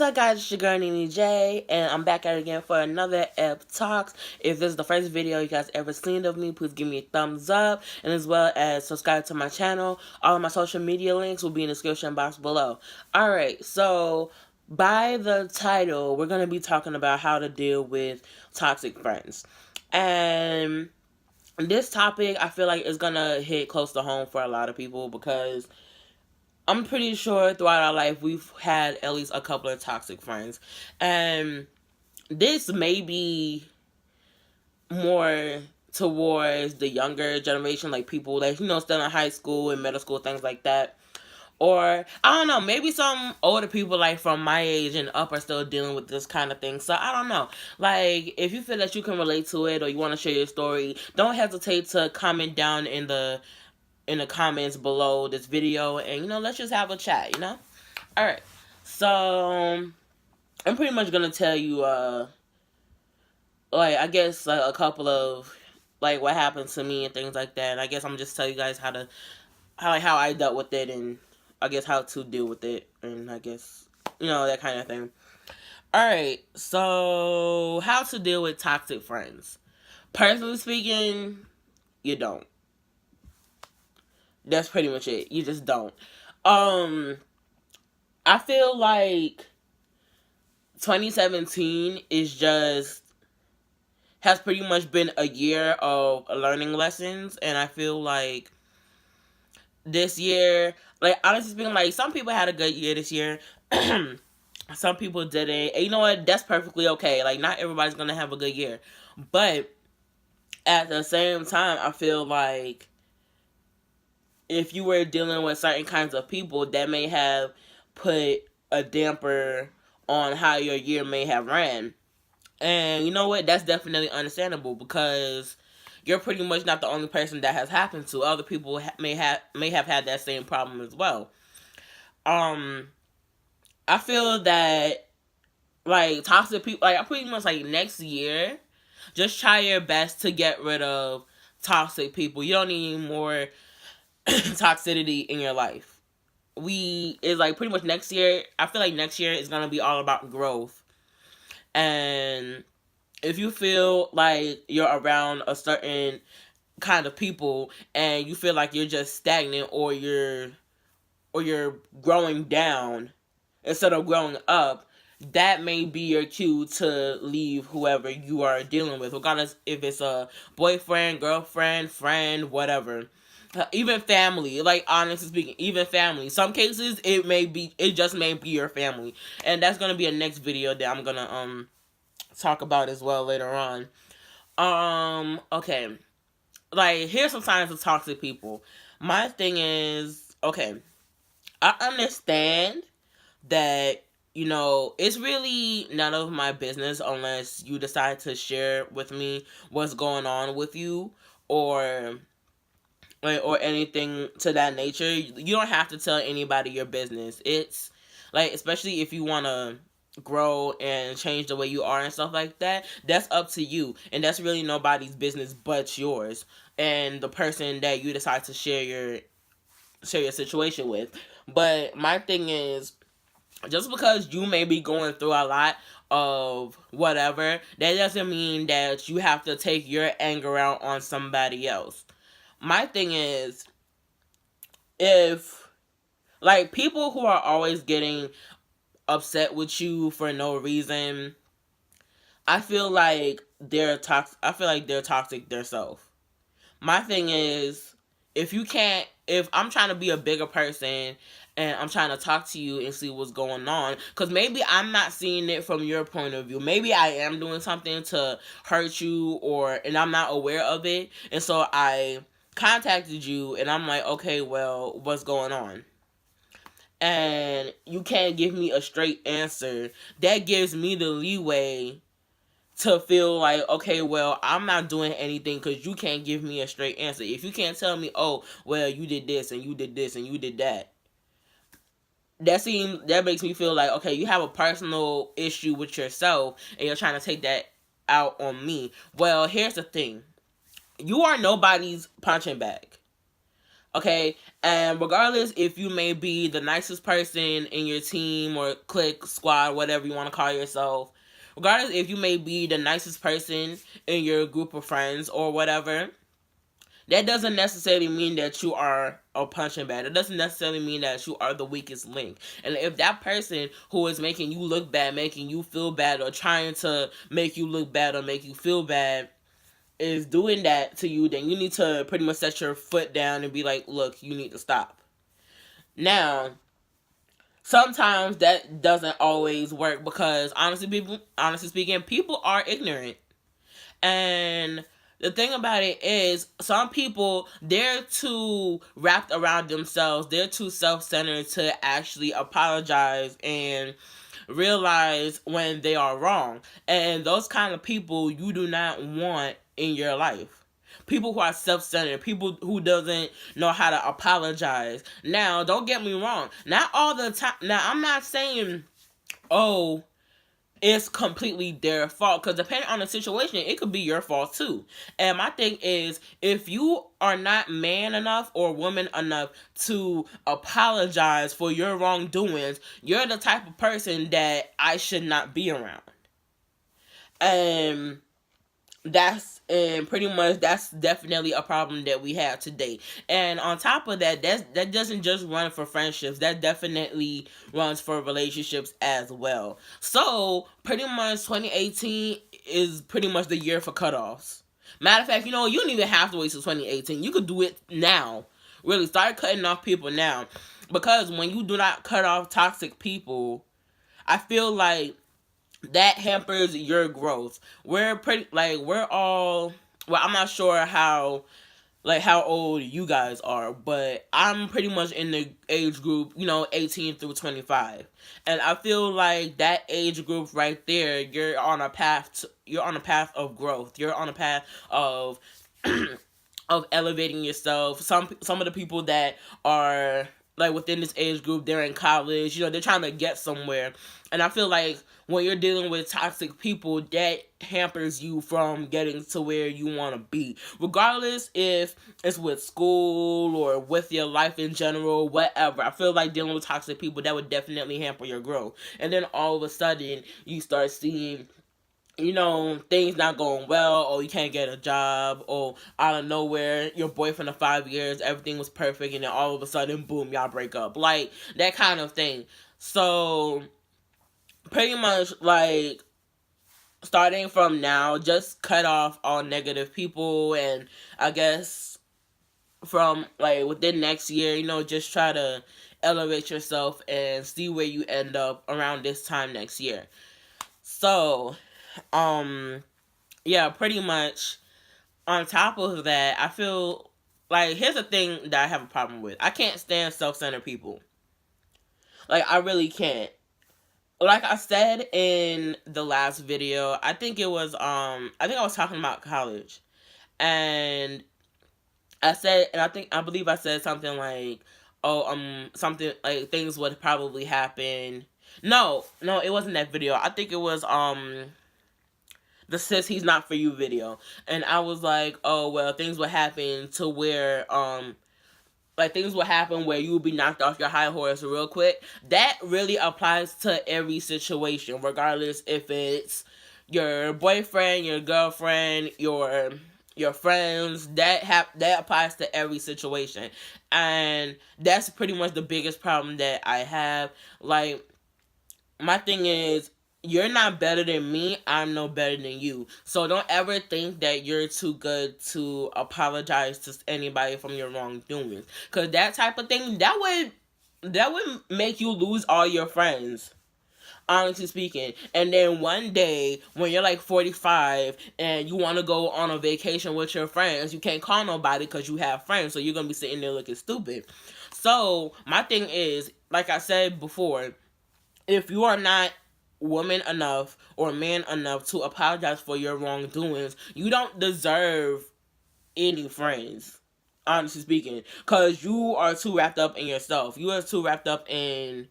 What's up, guys? It's your girl, Nene J, and I'm back at it again for another EBSTALKS. If this is the first video you guys ever seen of me, please give me a thumbs up, and as well as subscribe to my channel. All of my social media links will be in the description box below. Alright, so by the title, we're going to be talking about how to deal with toxic friends. And this topic, I feel like, is going to hit close to home for a lot of people because I'm pretty sure throughout our life we've had at least a couple of toxic friends. And this may be more towards the younger generation, like people that, still in high school and middle school, things like that. Or, I don't know, maybe some older people, like, from my age and up are still dealing with this kind of thing. So, I don't know. Like, if you feel that you can relate to it or you want to share your story, don't hesitate to comment down in the comments below this video, and let's just have a chat. Alright, so I'm pretty much gonna tell you I guess a couple of what happened to me and things like that, and I guess I'm just tell you guys how I dealt with it, and I guess how to deal with it, and I guess that kind of thing. Alright, so how to deal with toxic friends. Personally speaking, you don't. That's pretty much it. You just don't. I feel like 2017 has pretty much been a year of learning lessons, and I feel like this year, honestly speaking, some people had a good year this year. Some people didn't. And you know what? That's perfectly okay. Not everybody's gonna have a good year. But at the same time, I feel like if you were dealing with certain kinds of people, that may have put a damper on how your year may have ran. And you know what? That's definitely understandable because you're pretty much not the only person that has happened to. Other people may have had that same problem as well. I feel that toxic people, I pretty much next year, just try your best to get rid of toxic people. You don't need more toxicity in your life. It's pretty much next year. I feel like next year is gonna be all about growth. And if you feel like you're around a certain kind of people and you feel like you're just stagnant or you're growing down instead of growing up, that may be your cue to leave whoever you are dealing with, regardless if it's a boyfriend, girlfriend, friend, whatever. Even family, honestly speaking, even family. Some cases, it just may be your family. And that's gonna be a next video that I'm gonna, talk about as well later on. Okay. Here's some signs of toxic people. My thing is, okay, I understand that, it's really none of my business unless you decide to share with me what's going on with you, or anything to that nature. You don't have to tell anybody your business. It's especially if you want to grow and change the way you are and stuff like that, that's up to you, and that's really nobody's business but yours and the person that you decide to share your situation with. But my thing is, just because you may be going through a lot of whatever, that doesn't mean that you have to take your anger out on somebody else. My thing is, if people who are always getting upset with you for no reason, I feel like they're toxic. I feel like they're toxic themselves. My thing is, if I'm trying to be a bigger person and I'm trying to talk to you and see what's going on, because maybe I'm not seeing it from your point of view. Maybe I am doing something to hurt you, and I'm not aware of it, and so I contacted you and I'm like, okay, well, what's going on? And you can't give me a straight answer. That gives me the leeway to feel like, okay, well, I'm not doing anything because you can't give me a straight answer. If you can't tell me, oh, well, you did this and you did this and you did that, that makes me feel like, okay, you have a personal issue with yourself and you're trying to take that out on me. Well, here's the thing. You are nobody's punching bag. Okay, and regardless if you may be the nicest person in your team or clique, squad, whatever you want to call yourself, regardless if you may be the nicest person in your group of friends or whatever, that doesn't necessarily mean that you are a punching bag. It doesn't necessarily mean that you are the weakest link. And if that person who is making you look bad, making you feel bad, or trying to make you look bad or make you feel bad is doing that to you, then you need to pretty much set your foot down and be like, look, you need to stop. Now, sometimes that doesn't always work because honestly speaking, people are ignorant. And the thing about it is, some people, they're too wrapped around themselves. They're too self-centered to actually apologize and realize when they are wrong. And those kind of people you do not want in your life. People who are self-centered, people who doesn't know how to apologize. Now, don't get me wrong. Not all the time. Now, I'm not saying, oh, it's completely their fault, because depending on the situation, it could be your fault too. And my thing is, if you are not man enough or woman enough to apologize for your wrongdoings, you're the type of person that I should not be around. And pretty much that's definitely a problem that we have today. And on top of that, that doesn't just run for friendships, that definitely runs for relationships as well. So pretty much 2018 is pretty much the year for cutoffs. Matter of fact, you don't even have to wait till 2018. You could do it now. Really start cutting off people now, because when you do not cut off toxic people, I feel like that hampers your growth. We're all, well, I'm not sure how old you guys are, but I'm pretty much in the age group, 18 through 25. And I feel like that age group right there, you're on a path of growth. You're on a path of of elevating yourself. Some of the people that are like within this age group, they're in college, they're trying to get somewhere. And I feel like when you're dealing with toxic people, that hampers you from getting to where you want to be. Regardless if it's with school or with your life in general, whatever. I feel like dealing with toxic people, that would definitely hamper your growth. And then all of a sudden, you start seeing things not going well, or you can't get a job, or out of nowhere, your boyfriend of 5 years, everything was perfect, and then all of a sudden, boom, y'all break up. Like, that kind of thing. So, pretty much, like, starting from now, just cut off all negative people, and I guess from, like, within next year, just try to elevate yourself and see where you end up around this time next year. So, yeah, pretty much on top of that, I feel like, here's the thing that I have a problem with. I can't stand self-centered people. Like, I really can't. Like I said in the last video, I think I was talking about college. And I believe I said something like, something like things would probably happen. No, it wasn't that video. I think it was, the "Sis, He's Not For You" video. And I was like, oh, well, things would happen to where, things will happen where you will be knocked off your high horse real quick. That really applies to every situation, regardless if it's your boyfriend, your girlfriend, your friends. That applies to every situation. And that's pretty much the biggest problem that I have. Like, my thing is, you're not better than me, I'm no better than you. So don't ever think that you're too good to apologize to anybody from your wrongdoings. Because that type of thing, that would make you lose all your friends, honestly speaking. And then one day, when you're like 45 and you want to go on a vacation with your friends, you can't call nobody because you have friends, so you're going to be sitting there looking stupid. So my thing is, like I said before, if you are not woman enough or man enough to apologize for your wrongdoings, you don't deserve any friends, honestly speaking, because you are too wrapped up in yourself. You are too wrapped up in,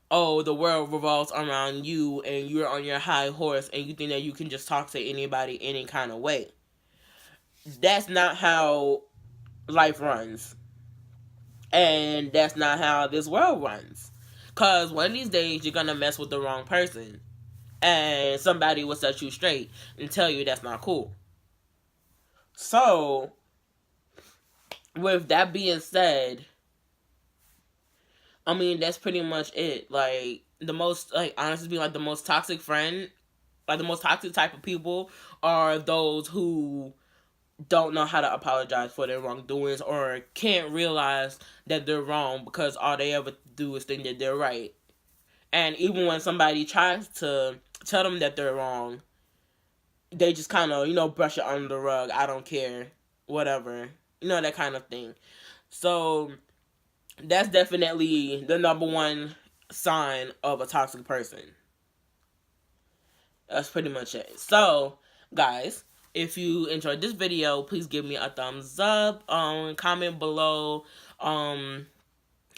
oh, the world revolves around you and you're on your high horse and you think that you can just talk to anybody any kind of way. That's not how life runs. And that's not how this world runs. Because one of these days, you're going to mess with the wrong person. And somebody will set you straight and tell you that's not cool. So, with that being said, I mean, that's pretty much it. Like, the most, like, honestly, like, the most toxic friend, like, the most toxic type of people are those who don't know how to apologize for their wrongdoings or can't realize that they're wrong because all they ever do is think that they're right. And even when somebody tries to tell them that they're wrong, they just kind of, brush it under the rug. I don't care. Whatever. That kind of thing. So, that's definitely the number one sign of a toxic person. That's pretty much it. So, guys, if you enjoyed this video, please give me a thumbs up. Comment below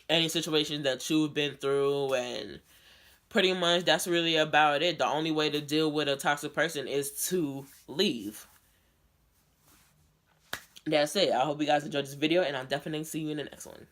any situations that you've been through, and pretty much that's really about it. The only way to deal with a toxic person is to leave. That's it. I hope you guys enjoyed this video, and I'll definitely see you in the next one.